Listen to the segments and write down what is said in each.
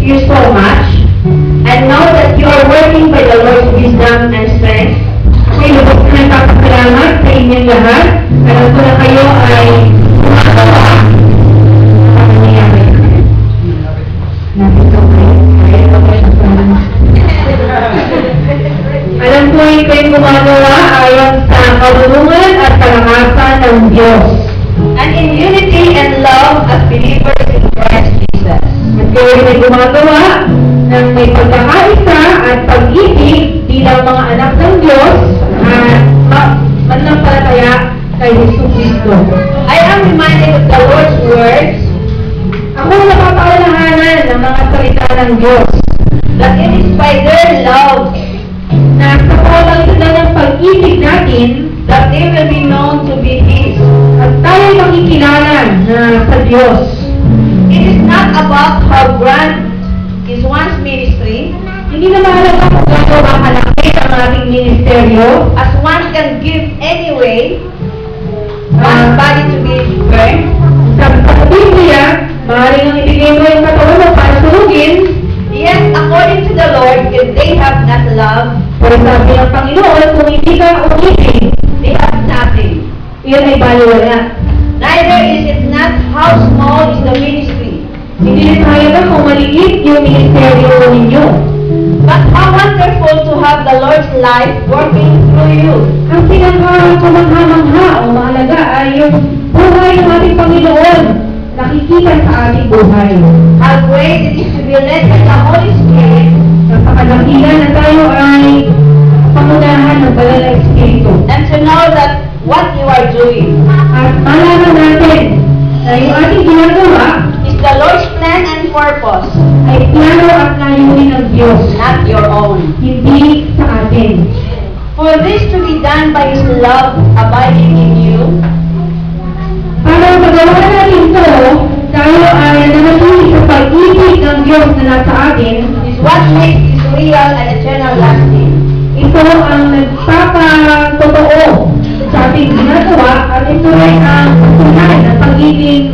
you so much and know that you are working by the Lord's wisdom and strength. Ako'y lubos na nagpapasalamat sa inyong lahat. Alam ko na kayo ay gumagawa. Ano nangyari? Napito kayo. Alam ko ay kayo gumagawa ayon sa kabulungan at kalakasan ng Diyos. And in unity and love as believers in Christ Jesus. At kayo ay gumagawa ng may pagkakaisa at pag-ibig bilang mga anak ng Diyos at mananampalataya kay Jesus Cristo. I am reminded of the Lord's words Ako napapaalalahanan ng mga salita ng Diyos that it is by their love na sa pamamagitan ng pag-ibig natin that they will be known to be His. at tayo makikilala na sa Diyos. It is not about how grand is one's ministry, Hindi na mahalaga kung gano'n kalaki ang ating ministeryo as one can give anyway, one's body to be burned. sa Biblia, maaaring ang ibigay mo yung katawan mo para sunugin. Yet, according to the Lord, if they have not love, Pero sabi ng Panginoon, kung hindi ka umibig, they have nothing. iyon ay baliwala. Neither is it not how small is the ministry, Hindi rin mahalaga kung maliit yung ministeryo ninyo. but how wonderful to have the Lord's life working through you. Ang pinaka-kumangha-mangha o mahalaga ay yung buhay ng ating Panginoon nakikita sa ating buhay. How great it is to be led by the Holy Spirit Napakadakilan na tayo ay pangunahan ng Banal na Espiritu. and to know that what you are doing At malaman natin na yung ating ginagawa is the Lord's plan and purpose, ay plano at layunin ng Diyos, not your own. hindi sa atin. For this to be done by His love abiding in you, Para magawa natin ito, tayo ay nanatili sa pag-ibig ng Diyos na nasa atin. is what makes this real and eternal lasting. Ito ang nagpapatotoo sa ating ginagawa at ito ay ang tunay ng pagiging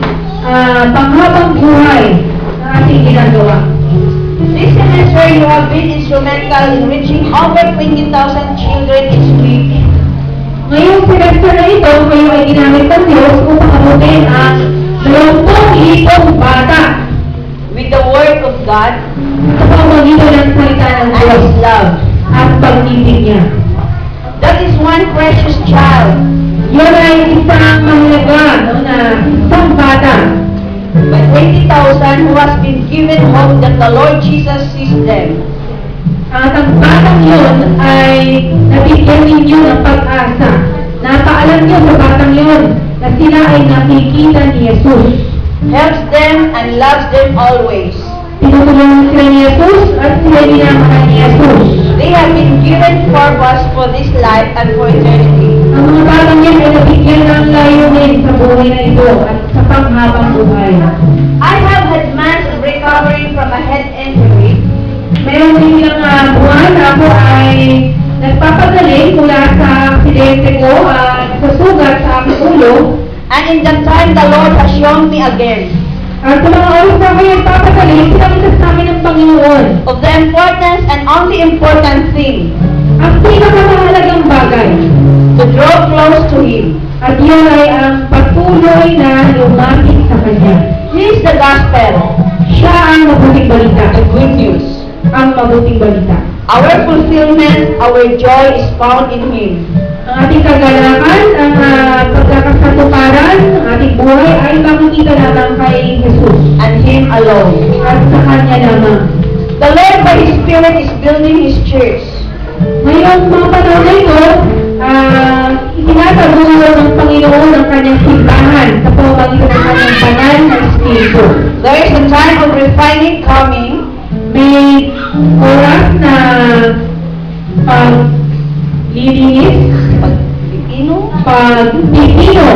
panghabang buhay na ating ginagawa. This semester, you have been instrumental in reaching over 20,000 children each week. Ngayong semester na ito, kayo ay ginamit ng Diyos upang abutin ang 20,000 bata With the Word of God sa pamamagitan ng salita ng and Diyos His love. at pag-ibig niya. That is one precious child. Yun ay isang mahalaga na isang bata. By 20,000 who has been given hope that the Lord Jesus sees them. At ang batang yun ay nabigyan ninyo ng pag-asa. Napaalam niyo sa batang yun na sila ay nakikita ni Jesus. Helps them and loves them always. Tinutulungan sila ni Jesus at sila minamahal ni Jesus. They have been given purpose for this life and for eternity. Ang mga batang yan ay nabigyan ng layunin sa buhay na ito at sa panghabang buhay. I have had months of recovering from a head injury. Meron din ilang buwan na ako ay nagpapagaling mula sa aksidente ko at sa sugat sa aking ulo. And in that time, the Lord has shown me again At sa mga oras na ako nagpapagaling, pinakita sa amin ng Panginoon of the importance and only important thing ang pinakamahalagang bagay. to draw close to Him. At yun ay ang patuloy na lumapit sa Kanya. He is the gospel, Siya ang mabuting balita. the good news. Ang mabuting balita. Our fulfillment, our joy is found in Him. Ang ating kagalakan, ang pagkakasatuparan, ang ating buhay ay makikita lamang kay Jesus. And Him alone. At sa Kanya lamang. The Lord by His Spirit is building His church. Ngayong mga panahon na ito, itinatagulo ng Panginoon ang Kanyang simbahan sa pamamagitan ng Kanyang banal na Espiritu. There is a time of refining coming, May oras na paglilinis, pagpipino,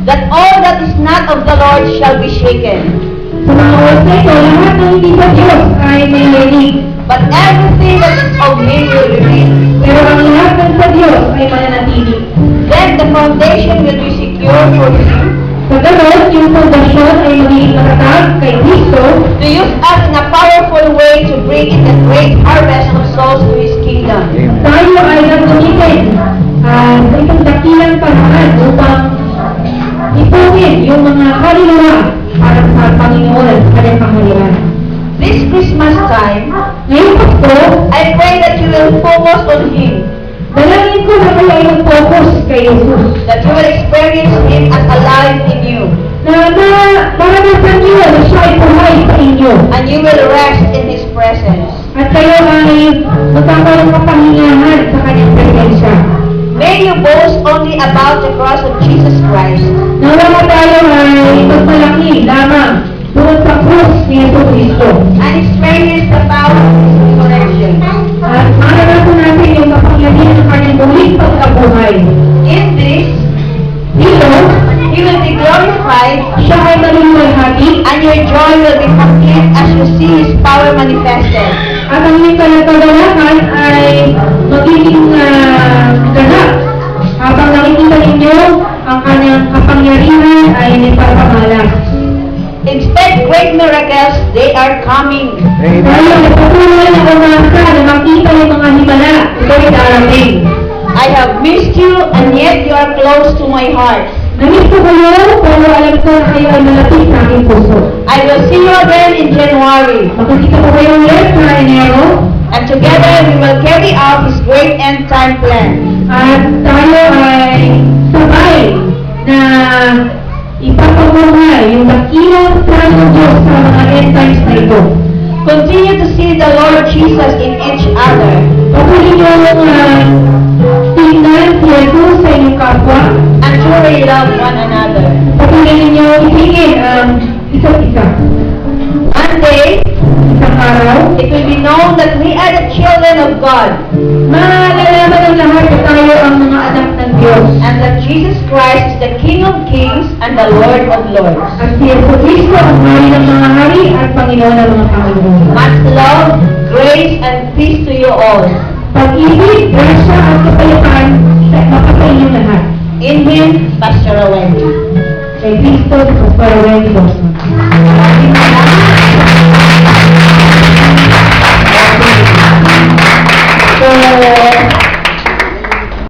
that all that is not of the Lord shall be shaken. sa mga oras na ito, lahat ng hindi sa Diyos ay may linig. But everything that is of Him will remain. Pero ang lahat ng sa Diyos ay mananatili. Then the foundation will be secure for Him Sa ganon, yung pundasyon ay magiging matatag kay Kristo to use us in a powerful Panginoon at sa kanyang pangyarihan. This Christmas time, Ngayong Pasko, I pray that you will focus on Him, dalangin ko na kayo ay mag-focus kay Jesus. that you will experience Him as alive in you, Na maranasan niyo na siya ay buhay sa inyo. and you will rest in His presence. At kayo ay magkakaroon ng kapahingahan sa kanyang presensya. May you boast only about the cross of Jesus Christ, Nawa tayo ay magmalaki lamang doon sa krus ni Yesu Cristo. and experience the power of His resurrection. At maranasan natin yung kapangyarihan ng kanyang muling pagkabuhay. In this, Dito, He will be glorified, siya ay maluluwalhati and your joy will be complete as you see His power manifested. at ang inyong kalagkagalakan ay magiging ganap habang nakikita ninyo ang kanyang kapangyarihan ay nagpapamalas. Expect great miracles, they are coming. Dahil nagpatuloy na umasa na makita yung mga himala, ito'y darating. I have missed you, and yet you are close to my heart. Namiss ko kayo, pero alam ko na kayo ay malapit sa aking puso. I will see you again in January, Makikita ko kayo ulit sa Enero, and together we will carry out His great end time plan. at tayo ay sabay na ipapabuhay yung dakilang plano ng Diyos sa mga end times na ito. Continue to see the Lord Jesus in each other, Patuloy niyo tingnan si Jesus sa inyong kapwa. and truly love one another. Patuloy ninyo ibigin ang isa't isa. One day, Isang araw, it will be known that we are the children of God, malalaman ng lahat na tayo ang mga anak ng Diyos. and that Jesus Christ is the King of kings and the Lord of lords. At si Yesu Cristo ang hari ng mga hari at Panginoon ng mga Panginoon. Much love, grace, and peace to you all. Pag-ibig, grasya at kapayapaan sa mapapainyong lahat. In Him, Pastor Wendy. Kay Cristo, sa Wendy Boston.